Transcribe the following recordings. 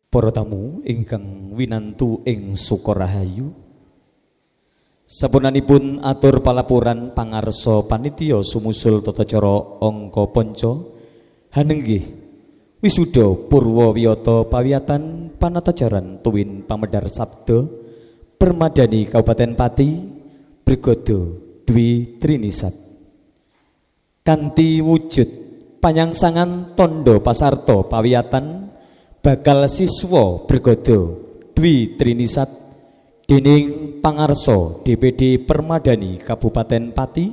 Para tamu ingkang winantu ing Sukorahayu, sapunanipun atur palapuran pangarsa panitia sumusul tata cara angka panca hanenggih wisuda purwa wiyata pawiyatan panatajaran tuwin pamedhar sabda Permadani Kabupaten Pati Brigada Dwi Trinisat kanthi wujud panyangsangan tondo pasarta pawiyatan bakal siswa Brigada Dwi Trinisat dening pangarsa DPD Permadani Kabupaten Pati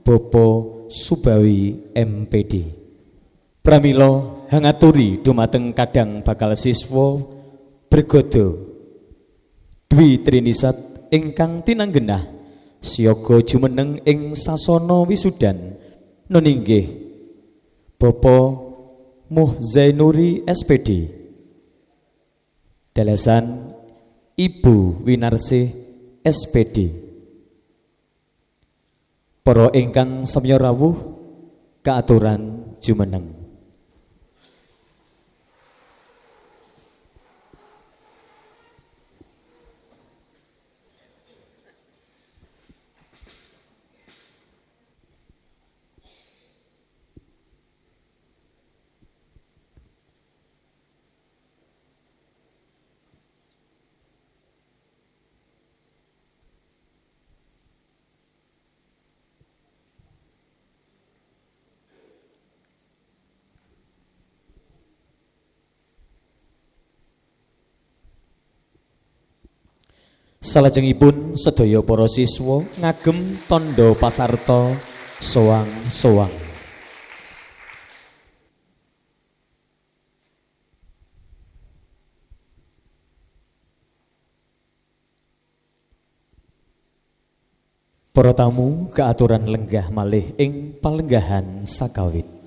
Bopo Subawi MPD. Pramila hangaturi dumateng kadang bakal siswa Brigada Dwi Trinisat ingkang tinanggenah siyaga jumeneng ing sasana wisudan nuninggih Bapak Muh Zainuri SPD, dalasan Ibu Winarsih SPD. Para ingkang samya rawuh kaaturan jumeneng. Salajengipun sedaya para siswa ngagem tandha pasarta soang-soang. Para tamu kaaturan lenggah malih ing palenggahan sakawit.